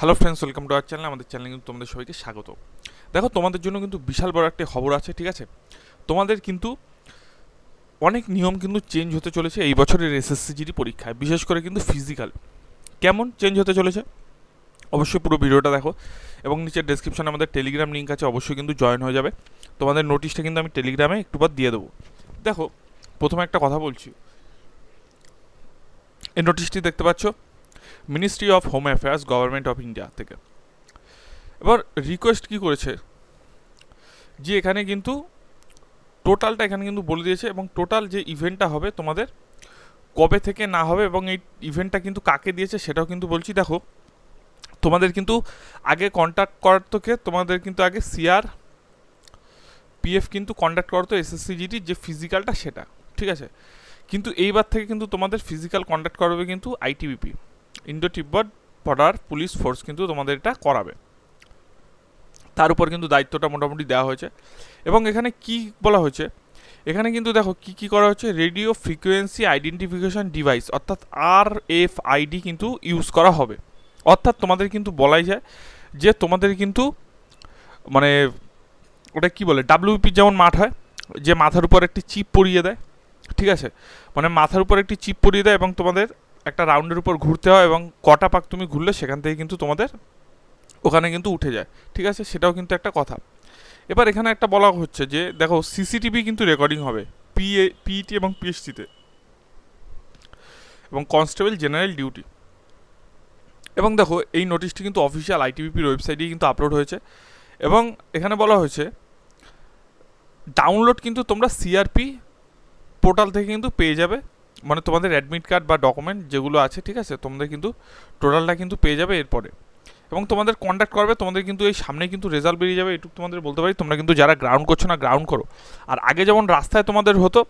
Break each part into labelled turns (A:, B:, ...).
A: Hello friends, welcome to our channel. আমাদের চ্যানেলে কিন্তু তোমাদের সবাইকে স্বাগত। দেখো, তোমাদের জন্য কিন্তু বিশাল বড় একটা খবর আছে, ঠিক আছে? তোমাদের কিন্তু অনেক নিয়ম কিন্তু চেঞ্জ হতে চলেছে এই বছরের এসএসসিজিডি পরীক্ষায়, বিশেষ করে কিন্তু ফিজিক্যাল। কেমন চেঞ্জ হতে চলেছে অবশ্যই পুরো ভিডিওটা দেখো, এবং নিচের ডেসক্রিপশনে আমাদের টেলিগ্রাম লিঙ্ক আছে, অবশ্যই কিন্তু জয়েন হয়ে যাবে। তোমাদের নোটিশটা কিন্তু আমি টেলিগ্রামে একটু পর দিয়ে দেবো। দেখো, প্রথমে একটা কথা বলছি। এই নোটিশটি দেখতে পাচ্ছ ministry of home affairs, government of India থেকে। এবার রিকোয়েস্ট কি করেছে যে এখানে কিন্তু টোটালটা এখানে কিন্তু বলে দিয়েছে, এবং টোটাল যে ইভেন্টটা হবে তোমাদের কবে থেকে না হবে, এবং এই ইভেন্টটা কিন্তু কাকে দিয়েছে সেটাও কিন্তু বলছি। দেখো, তোমাদের কিন্তু আগে কন্ট্যাক্ট করতো কে, তোমাদের কিন্তু আগে সিআর পিএফ কিন্তু কন্ডাক্ট করতো এসএসসিজিটি যে ফিজিক্যালটা, সেটা ঠিক আছে। কিন্তু এইবার থেকে কিন্তু তোমাদের ফিজিক্যাল কন্ডাক্ট করবে কিন্তু আইটিবিপি, ইন্ডো তিব্বত বর্ডার পুলিশ ফোর্স কিন্তু তোমাদের এটা করাবে। তার উপর কিন্তু দায়িত্বটা মোটামুটি দেওয়া হয়েছে। এবং এখানে কি বলা হয়েছে, এখানে কিন্তু দেখো কি কি করা হচ্ছে, রেডিও ফ্রিকোয়েন্সি আইডেন্টিফিকেশন ডিভাইস অর্থাৎ RFID কিন্তু ইউজ করা হবে। অর্থাৎ তোমাদের কিন্তু বলাই যায় যে তোমাদের কিন্তু মানে ওটা কি বলে, ডাব্লিউপি যেমন মাঠ হয়, যে মাথার উপর একটি চিপ পরিয়ে দেয়, ঠিক আছে? মানে মাথার উপর একটি চিপ পরিয়ে দেয় এবং তোমাদের একটা রাউন্ডের উপর ঘুরতে হয়, এবং কটা পাক তুমি ঘুরলে সেখান থেকে কিন্তু তোমাদের ওখানে কিন্তু উঠে যায়, ঠিক আছে? সেটাও কিন্তু একটা কথা। এবার এখানে একটা বলা হচ্ছে যে দেখো, সিসিটিভি কিন্তু রেকর্ডিং হবে পিইটি এবং পিএসসিতে, এবং কনস্টেবল জেনারেল ডিউটি। এবং দেখো, এই নোটিশটি কিন্তু অফিসিয়াল আইটিবিপির ওয়েবসাইটে কিন্তু আপলোড হয়েছে। এবং এখানে বলা হয়েছে ডাউনলোড কিন্তু তোমরা সিআরপি পোর্টাল থেকে কিন্তু পেয়ে যাবে, মানে তোমাদের অ্যাডমিট কার্ড বা ডকুমেন্ট যেগুলো আছে, ঠিক আছে, তোমাদের কিন্তু টোটালটা কিন্তু পেয়ে যাবে এরপরে। এবং তোমাদের কন্ট্যাক্ট করবে, তোমাদের কিন্তু এই সামনে কিন্তু রেজাল্ট বেরিয়ে যাবে, এটুকু তোমাদের বলতে পারি। তোমরা কিন্তু যারা গ্রাউন্ড করছো না, গ্রাউন্ড করো। আর আগে যেমন রাস্তায় তোমাদের হতো,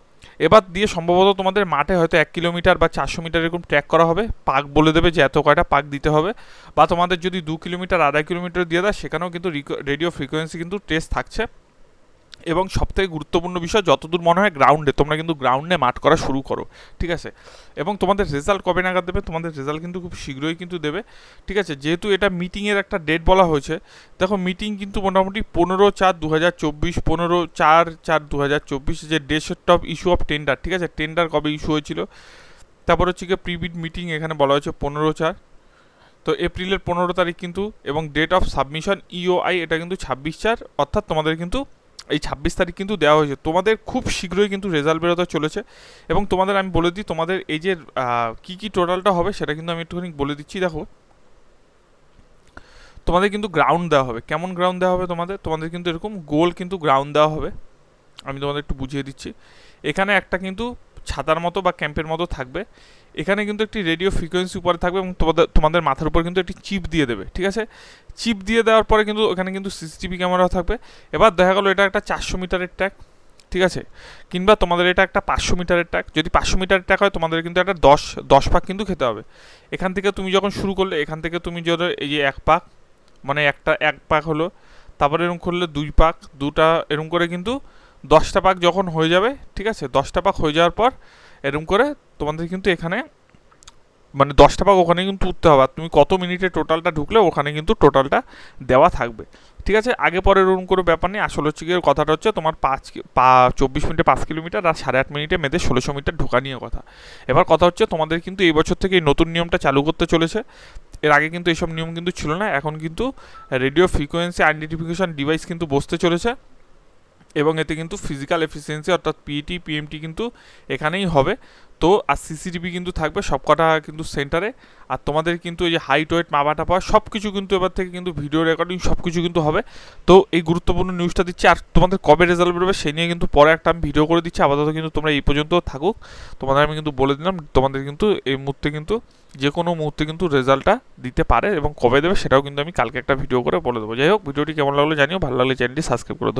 A: এবার দিয়ে সম্ভবত তোমাদের মাঠে হয়তো 1 কিলোমিটার বা 400 মিটার এরকম ট্র্যাক করা হবে, পাক বলে দেবে যে এত কয়টা পাক দিতে হবে। বা তোমাদের যদি 2 কিলোমিটার 2.5 কিলোমিটার দিয়ে দেয়, সেখানেও কিন্তু রেডিও ফ্রিকোয়েন্সি কিন্তু টেস্ট থাকছে। এবং সবথেকে গুরুত্বপূর্ণ বিষয়, যতদূর মনে হয় গ্রাউন্ডে, তোমরা কিন্তু গ্রাউন্ডে মাঠ করা শুরু করো, ঠিক আছে? এবং তোমাদের রেজাল্ট কবে নাগাদ দেবে? তোমাদের রেজাল্ট কিন্তু খুব শীঘ্রই কিন্তু দেবে, ঠিক আছে? যেহেতু এটা মিটিংয়ের একটা ডেট বলা হয়েছে, দেখো মিটিং কিন্তু মোটামুটি 15/4/2024, 15/4/2024, যে date of issue of tender, ঠিক আছে? টেন্ডার কবে ইস্যু হয়েছিল, তারপর হচ্ছে গিয়ে প্রিবিড মিটিং এখানে বলা হয়েছে 15/4, তো এপ্রিলের 15 তারিখ কিন্তু। এবং ডেট অফ সাবমিশন ইওআই এটা কিন্তু 26/4, অর্থাৎ তোমাদের কিন্তু এই 26 তারিখ কিন্তু দেওয়া হয়েছে। তোমাদের খুব শীঘ্রই কিন্তু রেজাল্ট বেরোতে চলেছে। এবং তোমাদের আমি বলে দিই, তোমাদের এই যে কী কী টোটালটা হবে সেটা কিন্তু আমি একটুখানি বলে দিচ্ছি। দেখো, তোমাদের কিন্তু গ্রাউন্ড দেওয়া হবে। কেমন গ্রাউন্ড দেওয়া হবে তোমাদের? তোমাদের কিন্তু এরকম গোল কিন্তু গ্রাউন্ড দেওয়া হবে। আমি তোমাদের একটু বুঝিয়ে দিচ্ছি। এখানে একটা কিন্তু ছাতার মতো বা ক্যাম্পের মতো থাকবে। এখানে কিন্তু একটি রেডিও ফ্রিকোয়েন্সি উপরে থাকবে, এবং তোমাদের মাথার উপর কিন্তু একটি চিপ দিয়ে দেবে, ঠিক আছে? চিপ দিয়ে দেওয়ার পরে কিন্তু ওখানে কিন্তু সিসিটিভি ক্যামেরা থাকবে। এবার দেখা গেলো এটা একটা 400 মিটারের ট্র্যাক, ঠিক আছে? কিংবা তোমাদের এটা একটা 500 মিটারের ট্র্যাক। যদি 500 মিটারের ট্র্যাক হয়, তোমাদের কিন্তু একটা 10 পাক কিন্তু খেতে হবে। এখান থেকে তুমি যখন শুরু করলে, এখান থেকে তুমি যদি এই যে 1 পাক, মানে এক পাক হলো, তারপরে এরকম করলে 2 পাক, দুটা এরকম করে কিন্তু 10টা পাক যখন হয়ে যাবে, ঠিক আছে? 10টা পাক হয়ে যাওয়ার পর এরকম করে তোমাদের কিন্তু এখানে মানে 10টা পাক ওখানে কিন্তু উঠতে হবে। আর তুমি কত মিনিটে টোটালটা ঢুকলে ওখানে কিন্তু টোটালটা দেওয়া থাকবে, ঠিক আছে? আগে পরে ওরকম করে ব্যাপার নেই। আসলে হচ্ছে গিয়ে কথাটা হচ্ছে তোমার 24 মিনিটে 5 কিলোমিটার আর 8.5 মিনিটে মেয়েদের 1600 মিটার ঢোকা নিয়ে কথা। এবার কথা হচ্ছে, তোমাদের কিন্তু এই বছর থেকে এই নতুন নিয়মটা চালু করতে চলেছে। এর আগে কিন্তু এইসব নিয়ম কিন্তু ছিল না। এখন কিন্তু রেডিও ফ্রিকোয়েন্সি আইডেন্টিফিকেশন ডিভাইস কিন্তু বসতে চলেছে, এবং এতে কিন্তু ফিজিক্যাল এফিসিয়েন্সি অর্থাৎ পিইটি পিএমটি কিন্তু এখানেই হবে। তো আর সিসিটিভি কিন্তু থাকবে সবকটা কিন্তু সেন্টারে। আর তোমাদের কিন্তু এই যে হাইট ওয়েট মাপাটা পাওয়া সব কিছু কিন্তু এবার থেকে কিন্তু ভিডিও রেকর্ডিং সব কিছু কিন্তু হবে। তো এই গুরুত্বপূর্ণ নিউজটা দিচ্ছি। আর তোমাদের কবে রেজাল্ট বেরোবে সেই নিয়ে কিন্তু পরে একটা আমি ভিডিও করে দিচ্ছি। আপাতত কিন্তু তোমরা এই পর্যন্ত থাকুক, তোমাদের আমি কিন্তু বলে দিলাম। তোমাদের কিন্তু এই মুহূর্তে কিন্তু যে কোনো মুহূর্তে কিন্তু রেজাল্টটা দিতে পারে, এবং কবে দেবে সেটাও কিন্তু আমি কালকে একটা ভিডিও করে বলে দেবো। যাই হোক, ভিডিওটি কেমন লাগলো জানিও, ভালো লাগলে চ্যানেলটি সাবস্ক্রাইব করে দেবো।